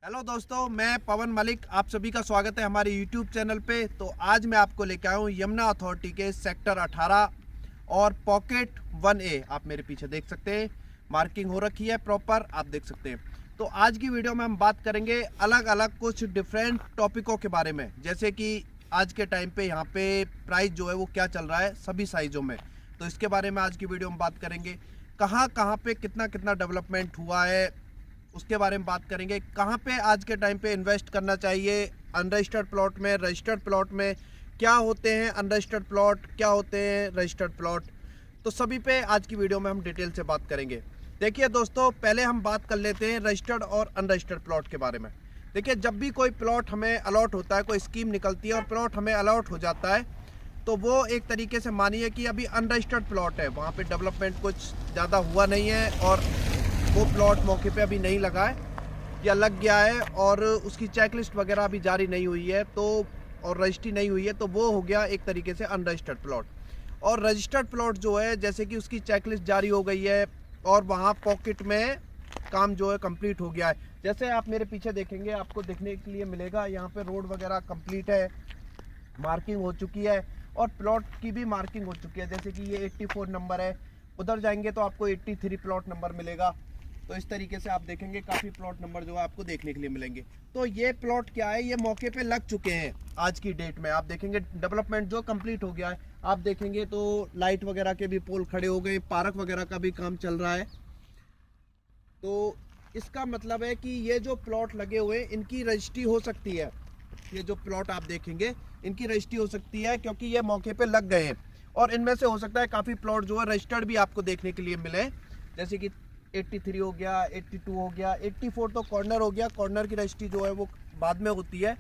Hello दोस्तों, मैं पवन मलिक। आप सभी का स्वागत है हमारे यूट्यूब चैनल पे। तो आज मैं आपको लेकर आया हूँ यमुना अथॉरिटी के सेक्टर 18 और पॉकेट 1A। आप मेरे पीछे देख सकते हैं, मार्किंग हो रखी है प्रॉपर, आप देख सकते हैं। तो आज की वीडियो में हम बात करेंगे अलग अलग कुछ डिफरेंट टॉपिकों के बारे में, जैसे कि आज के टाइम पे यहाँ पे प्राइस जो है वो क्या चल रहा है सभी साइज़ों में। तो इसके बारे में आज की वीडियो में बात करेंगे। कहाँ कहाँ पे कितना कितना डेवलपमेंट हुआ है उसके बारे में बात करेंगे। कहाँ पे आज के टाइम पे इन्वेस्ट करना चाहिए, अनरजिस्टर्ड प्लॉट में, रजिस्टर्ड प्लॉट में, क्या होते हैं अनरजिस्टर्ड प्लॉट, क्या होते हैं रजिस्टर्ड प्लॉट। तो सभी पे आज की वीडियो में हम डिटेल से बात करेंगे। देखिए दोस्तों, पहले हम बात कर लेते हैं रजिस्टर्ड और अनरजिस्टर्ड प्लॉट के बारे में। देखिए, जब भी कोई प्लॉट हमें अलॉट होता है, कोई स्कीम निकलती है और प्लॉट हमें अलॉट हो जाता है, तो वो एक तरीके से मानिए कि अभी अनरजिस्टर्ड प्लॉट है, वहाँ पे डेवलपमेंट कुछ ज़्यादा हुआ नहीं है और वो प्लॉट मौके पे अभी नहीं लगा है या लग गया है और उसकी चेकलिस्ट वगैरह अभी जारी नहीं हुई है, तो और रजिस्ट्री नहीं हुई है, तो वो हो गया एक तरीके से अनरजिस्टर्ड प्लॉट। और रजिस्टर्ड प्लॉट जो है, जैसे कि उसकी चेकलिस्ट जारी हो गई है और वहाँ पॉकेट में काम जो है कंप्लीट हो गया है। जैसे आप मेरे पीछे देखेंगे, आपको देखने के लिए मिलेगा यहाँ पे रोड वगैरह कंप्लीट है, मार्किंग हो चुकी है और प्लॉट की भी मार्किंग हो चुकी है। जैसे कि ये 84 नंबर है, उधर जाएंगे तो आपको 83 प्लॉट नंबर मिलेगा। तो इस तरीके से आप देखेंगे काफ़ी प्लॉट नंबर जो है आपको देखने के लिए मिलेंगे। तो ये प्लॉट क्या है, ये मौके पे लग चुके हैं आज की डेट में। आप देखेंगे डेवलपमेंट जो कंप्लीट हो गया है, आप देखेंगे तो लाइट वगैरह के भी पोल खड़े हो गए, पार्क वगैरह का भी काम चल रहा है। तो इसका मतलब है कि ये जो प्लॉट लगे हुए हैं इनकी रजिस्ट्री हो सकती है। ये जो प्लॉट आप देखेंगे इनकी रजिस्ट्री हो सकती है क्योंकि ये मौके पे लग गए हैं। और इनमें से हो सकता है काफ़ी प्लॉट जो है रजिस्टर्ड भी आपको देखने के लिए मिले, जैसे कि 83 हो गया, 82 हो गया, 84 तो कॉर्नर हो गया। कॉर्नर की रजिस्ट्री जो है वो बाद में होती है।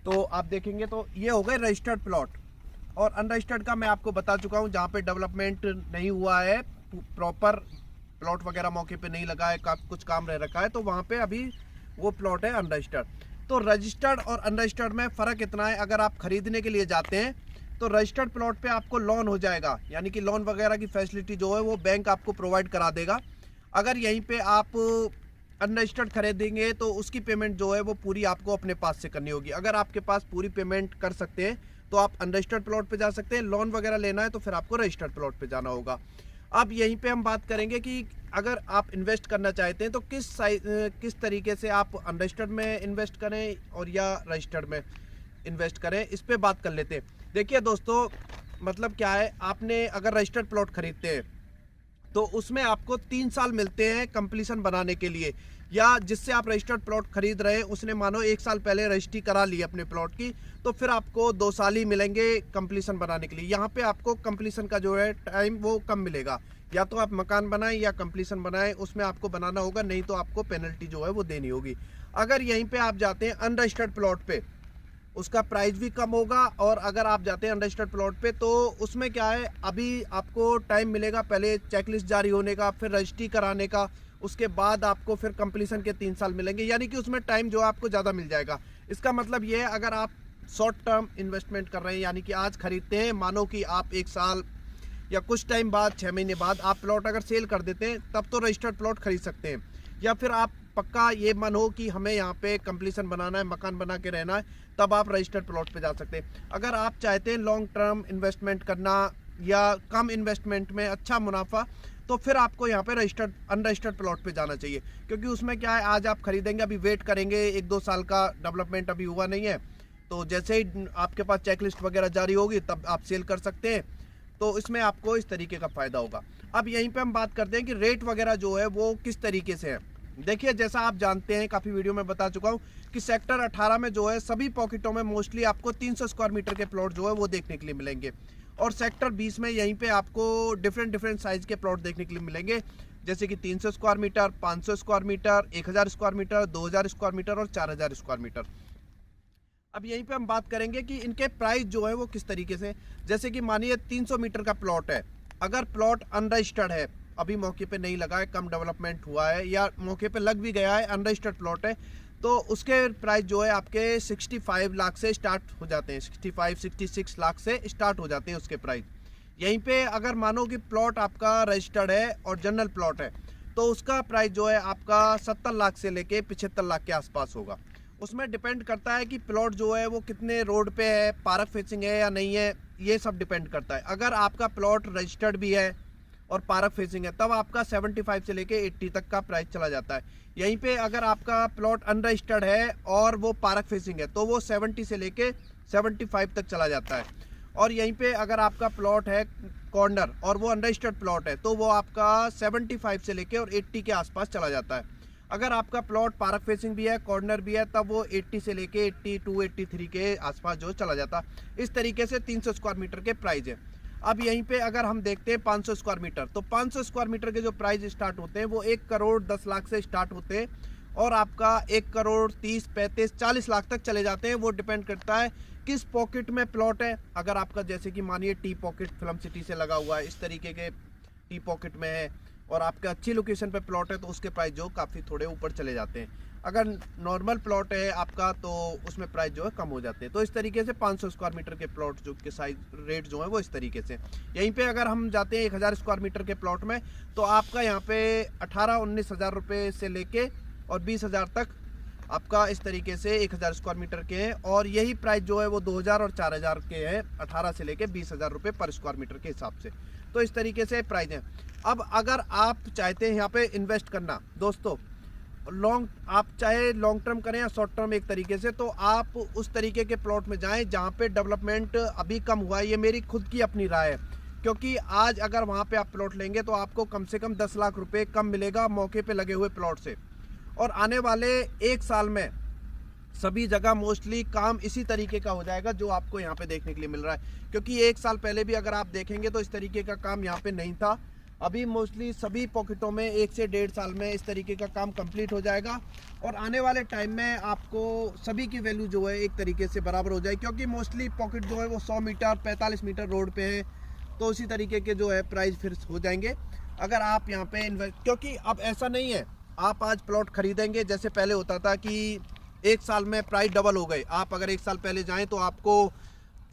तो आप देखेंगे तो ये हो गए रजिस्टर्ड प्लॉट। और अनरजिस्टर्ड का मैं आपको बता चुका हूँ, जहाँ पे डेवलपमेंट नहीं हुआ है, प्रॉपर प्लॉट वगैरह मौके पे नहीं लगा है, कुछ काम रह रखा है, तो वहाँ पे अभी वो प्लॉट है अनरजिस्टर्ड। तो रजिस्टर्ड और अनरजिस्टर्ड में फ़र्क इतना है, अगर आप खरीदने के लिए जाते हैं तो रजिस्टर्ड प्लॉट पे आपको लोन हो जाएगा, यानी कि लोन वगैरह की फैसिलिटी जो है वो बैंक आपको प्रोवाइड करा देगा। अगर यहीं पे आप अनरजिस्टर्ड खरीदेंगे तो उसकी पेमेंट जो है वो पूरी आपको अपने पास से करनी होगी। अगर आपके पास पूरी पेमेंट कर सकते हैं तो आप अनरजिस्टर्ड प्लॉट पे जा सकते हैं। लोन वगैरह लेना है तो फिर आपको रजिस्टर्ड प्लॉट पे जाना होगा। अब यहीं पे हम बात करेंगे कि अगर आप इन्वेस्ट करना चाहते हैं तो किस तरीके से आप अनरजिस्टर्ड में इन्वेस्ट करें और या रजिस्टर्ड में इन्वेस्ट करें, इस पर बात कर लेते हैं। देखिए दोस्तों, मतलब क्या है, आपने अगर रजिस्टर्ड प्लॉट खरीदते हैं तो उसमें आपको 3 साल मिलते हैं कंप्लीशन बनाने के लिए, या जिससे आप रजिस्टर्ड प्लॉट खरीद रहे हैं उसने मानो 1 साल पहले रजिस्ट्री करा ली अपने प्लॉट की, तो फिर आपको 2 साल ही मिलेंगे कंप्लीशन बनाने के लिए। यहाँ पे आपको कंप्लीशन का जो है टाइम वो कम मिलेगा, या तो आप मकान बनाएं या कंप्लीशन बनाएं, उसमें आपको बनाना होगा, नहीं तो आपको पेनल्टी जो है वो देनी होगी। अगर यहीं पे आप जाते हैं अनरजिस्टर्ड प्लॉट पे, उसका प्राइस भी कम होगा। और अगर आप जाते हैं अनरजिस्टर्ड प्लॉट पे तो उसमें क्या है, अभी आपको टाइम मिलेगा पहले चेकलिस्ट जारी होने का, फिर रजिस्ट्री कराने का, उसके बाद आपको फिर कंप्लीशन के 3 साल मिलेंगे, यानी कि उसमें टाइम जो है आपको ज़्यादा मिल जाएगा। इसका मतलब ये है, अगर आप शॉर्ट टर्म इन्वेस्टमेंट कर रहे हैं, यानी कि आज खरीदते हैं, मानो कि आप 1 साल या कुछ टाइम बाद, 6 महीने बाद आप प्लॉट अगर सेल कर देते हैं, तब तो रजिस्टर्ड प्लॉट खरीद सकते हैं। या फिर आप पक्का ये मन हो कि हमें यहाँ पे कंप्लीशन बनाना है, मकान बना के रहना है, तब आप रजिस्टर्ड प्लॉट पे जा सकते हैं। अगर आप चाहते हैं लॉन्ग टर्म इन्वेस्टमेंट करना या कम इन्वेस्टमेंट में अच्छा मुनाफा, तो फिर आपको यहाँ पे रजिस्टर्ड अनरजिस्टर्ड प्लॉट पे जाना चाहिए। क्योंकि उसमें क्या है, आज आप खरीदेंगे, अभी वेट करेंगे, 1-2 साल का डेवलपमेंट अभी हुआ नहीं है, तो जैसे ही आपके पास चेकलिस्ट वगैरह जारी होगी तब आप सेल कर सकते हैं। तो इसमें आपको इस तरीके का फ़ायदा होगा। अब यहीं पे हम बात करते हैं कि रेट वगैरह जो है वो किस तरीके से है। देखिए, जैसा आप जानते हैं, काफ़ी वीडियो में बता चुका हूँ कि सेक्टर 18 में जो है सभी पॉकेटों में मोस्टली आपको 300 स्क्वायर मीटर के प्लॉट जो है वो देखने के लिए मिलेंगे। और सेक्टर 20 में यहीं पे आपको डिफरेंट साइज़ के प्लॉट देखने के लिए मिलेंगे, जैसे कि 300 square metre, 500 square metre, 1000 square metre, 2000 square metre और 4000 स्क्वायर मीटर। अब यहीं पे हम बात करेंगे कि इनके प्राइस जो है वो किस तरीके से, जैसे कि मानिए 300 मीटर का प्लॉट है, अगर प्लॉट अनरजिस्टर्ड है, अभी मौके पे नहीं लगा है, कम डेवलपमेंट हुआ है, या मौके पे लग भी गया है, अनरजिस्टर्ड प्लॉट है, तो उसके प्राइस जो है आपके 65 लाख से स्टार्ट हो जाते हैं, 65-66 लाख से स्टार्ट हो जाते हैं उसके प्राइस। यहीं पे अगर मानो कि प्लॉट आपका रजिस्टर्ड है और जनरल प्लॉट है, तो उसका प्राइस जो है आपका 70 लाख से लेके 75 लाख के आसपास होगा। उसमें डिपेंड करता है कि प्लॉट जो है वो कितने रोड पे है, पार्क फेसिंग है या नहीं है, ये सब डिपेंड करता है। अगर आपका प्लॉट रजिस्टर्ड भी है और पार्क फेसिंग है तब आपका 75 से लेके 80 तक का प्राइस चला जाता है। यहीं पे अगर आपका प्लॉट अनरजिस्टर्ड है और वो पार्क फेसिंग है तो वो 70 से लेके 75 तक चला जाता है। और यहीं पे अगर आपका प्लॉट है कॉर्नर और वो अनरजिस्टर्ड प्लॉट है तो वो आपका 75 से लेके और 80 के आसपास चला जाता है। अगर आपका प्लॉट पार्क फेसिंग भी है, कॉर्नर भी है, तब वो 80 से लेके 82 83 के आसपास जो चला जाता। इस तरीके से 300 स्क्वायर मीटर के प्राइस है। अब यहीं पे अगर हम देखते हैं 500 स्क्वायर मीटर, तो 500 स्क्वायर मीटर के जो प्राइस स्टार्ट होते हैं वो 1 करोड़ 10 लाख से स्टार्ट होते हैं और आपका 1 करोड़ 30 35 40 लाख तक चले जाते हैं। वो डिपेंड करता है किस पॉकेट में प्लॉट है। अगर आपका जैसे कि मानिए टी पॉकेट फिल्म सिटी से लगा हुआ है, इस तरीके के टी पॉकेट में है और आपका अच्छी लोकेशन पे प्लॉट है तो उसके प्राइस जो काफ़ी थोड़े ऊपर चले जाते हैं। अगर नॉर्मल प्लॉट है आपका तो उसमें प्राइस जो है कम हो जाते हैं। तो इस तरीके से 500 स्क्वायर मीटर के प्लॉट जो के साइज रेट जो है वो इस तरीके से। यहीं पे अगर हम जाते हैं 1000 स्क्वायर मीटर के प्लॉट में तो आपका यहाँ पे 18-19 हज़ार रुपये से लेके और 20 हज़ार तक आपका इस तरीके से 1000 स्क्वायर मीटर के हैं। और यही प्राइस जो है वो 2000 और 4000 के हैं, 18 से लेके 20 हज़ार रुपये पर स्क्वायर मीटर के हिसाब से। तो इस तरीके से प्राइस हैं। अब अगर आप चाहते हैं यहाँ पे इन्वेस्ट करना दोस्तों, आप चाहे लॉन्ग टर्म करें या शॉर्ट टर्म एक तरीके से, तो आप उस तरीके के प्लॉट में जाएं जहाँ पे डेवलपमेंट अभी कम हुआ है। ये मेरी खुद की अपनी राय है, क्योंकि आज अगर वहाँ पे आप प्लॉट लेंगे तो आपको कम से कम 10 लाख रुपए कम मिलेगा मौके पे लगे हुए प्लॉट से। और आने वाले 1 साल में सभी जगह मोस्टली काम इसी तरीके का हो जाएगा जो आपको यहाँ पे देखने के लिए मिल रहा है। क्योंकि 1 साल पहले भी अगर आप देखेंगे तो इस तरीके का काम यहाँ पे नहीं था। अभी मोस्टली सभी पॉकेटों में 1 से 1.5 साल में इस तरीके का काम कंप्लीट हो जाएगा और आने वाले टाइम में आपको सभी की वैल्यू जो है एक तरीके से बराबर हो जाएगी। क्योंकि मोस्टली पॉकेट जो है वो 100 मीटर 45 मीटर रोड पे है, तो उसी तरीके के जो है प्राइस फिर हो जाएंगे अगर आप यहाँ पे इन्वेस्ट। क्योंकि अब ऐसा नहीं है आप आज प्लॉट खरीदेंगे जैसे पहले होता था कि 1 साल में प्राइस डबल हो गए। आप अगर 1 साल पहले जाएँ तो आपको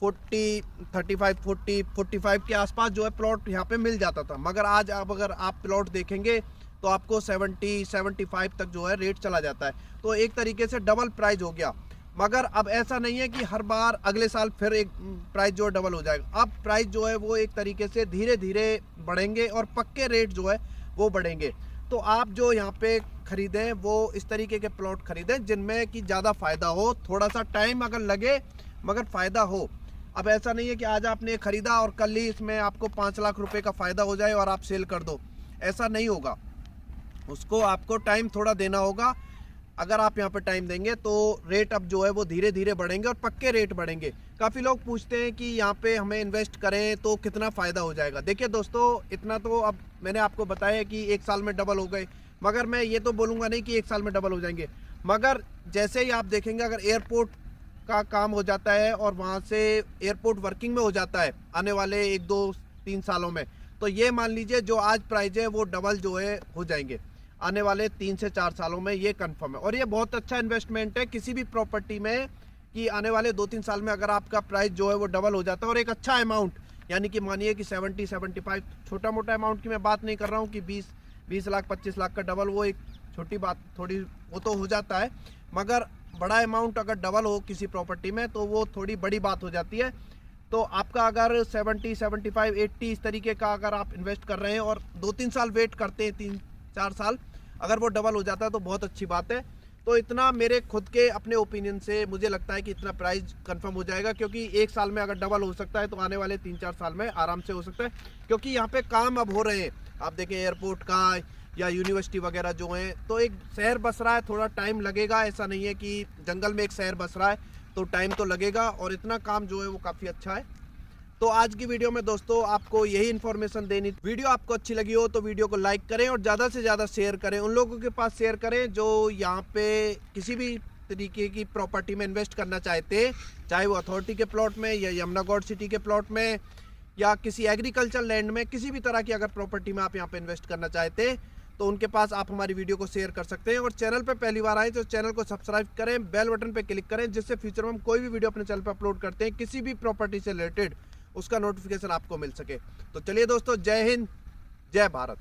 40 35 40 45 के आसपास जो है प्लॉट यहाँ पे मिल जाता था, मगर आज अब अगर आप प्लॉट देखेंगे तो आपको 70 75 तक जो है रेट चला जाता है। तो एक तरीके से डबल प्राइस हो गया। मगर अब ऐसा नहीं है कि हर बार अगले साल फिर एक प्राइस जो है डबल हो जाएगा। अब प्राइस जो है वो एक तरीके से धीरे धीरे बढ़ेंगे और पक्के रेट जो है वो बढ़ेंगे। तो आप जो यहाँ पे खरीदें वो इस तरीके के प्लॉट खरीदें जिनमें कि ज़्यादा फ़ायदा हो, थोड़ा सा टाइम अगर लगे मगर फ़ायदा हो। अब ऐसा नहीं है कि आज आपने खरीदा और कल ही इसमें आपको 5 लाख रुपए का फ़ायदा हो जाए और आप सेल कर दो, ऐसा नहीं होगा। उसको आपको टाइम थोड़ा देना होगा। अगर आप यहाँ पे टाइम देंगे तो रेट अब जो है वो धीरे धीरे बढ़ेंगे और पक्के रेट बढ़ेंगे। काफ़ी लोग पूछते हैं कि यहाँ पे हमें इन्वेस्ट करें तो कितना फ़ायदा हो जाएगा। देखिए दोस्तों, इतना तो अब मैंने आपको बताया कि 1 साल में डबल हो गए, मगर मैं ये तो बोलूँगा नहीं कि 1 साल में डबल हो जाएंगे। मगर जैसे ही आप देखेंगे अगर एयरपोर्ट का काम हो जाता है और वहाँ से एयरपोर्ट वर्किंग में हो जाता है आने वाले 1 2 3 सालों में, तो ये मान लीजिए जो आज प्राइस है वो डबल जो है हो जाएंगे आने वाले 3 से 4 सालों में, ये कंफर्म है। और ये बहुत अच्छा इन्वेस्टमेंट है किसी भी प्रॉपर्टी में कि आने वाले 2-3 साल में अगर आपका प्राइस जो है वो डबल हो जाता है और एक अच्छा अमाउंट, यानी कि मानिए कि 70 75, छोटा मोटा अमाउंट की मैं बात नहीं कर रहा हूँ कि 20 लाख 25 लाख का डबल, वो एक छोटी बात थोड़ी वो तो हो जाता है। मगर बड़ा अमाउंट अगर डबल हो किसी प्रॉपर्टी में तो वो थोड़ी बड़ी बात हो जाती है। तो आपका अगर 70 75 80 इस तरीके का अगर आप इन्वेस्ट कर रहे हैं और 2-3 साल वेट करते हैं, 3-4 साल, अगर वो डबल हो जाता है तो बहुत अच्छी बात है। तो इतना मेरे खुद के अपने ओपिनियन से मुझे लगता है कि इतना प्राइस कंफर्म हो जाएगा। क्योंकि 1 साल में अगर डबल हो सकता है तो आने वाले 3-4 साल में आराम से हो सकता है। क्योंकि यहाँ पे काम अब हो रहे हैं, आप देखें एयरपोर्ट का या यूनिवर्सिटी वगैरह जो हैं, तो एक शहर बस रहा है, थोड़ा टाइम लगेगा। ऐसा नहीं है कि जंगल में एक शहर बस रहा है, तो टाइम तो लगेगा और इतना काम जो है वो काफ़ी अच्छा है। तो आज की वीडियो में दोस्तों आपको यही इन्फॉर्मेशन देनी। वीडियो आपको अच्छी लगी हो तो वीडियो को लाइक करें और ज़्यादा से ज़्यादा शेयर करें, उन लोगों के पास शेयर करें जो यहाँ पे किसी भी तरीके की प्रॉपर्टी में इन्वेस्ट करना चाहते हैं, चाहे वो अथॉरिटी के प्लॉट में या यमुना गौड़ सिटी के प्लॉट में या किसी एग्रीकल्चर लैंड में, किसी भी तरह की अगर प्रॉपर्टी में आप यहाँ पे इन्वेस्ट करना चाहते हैं तो उनके पास आप हमारी वीडियो को शेयर कर सकते हैं। और चैनल पे पहली बार आए तो चैनल को सब्सक्राइब करें, बेल बटन पे क्लिक करें, जिससे फ्यूचर में हम कोई भी वीडियो अपने चैनल पे अपलोड करते हैं किसी भी प्रॉपर्टी से रिलेटेड उसका नोटिफिकेशन आपको मिल सके। तो चलिए दोस्तों, जय हिंद, जय भारत।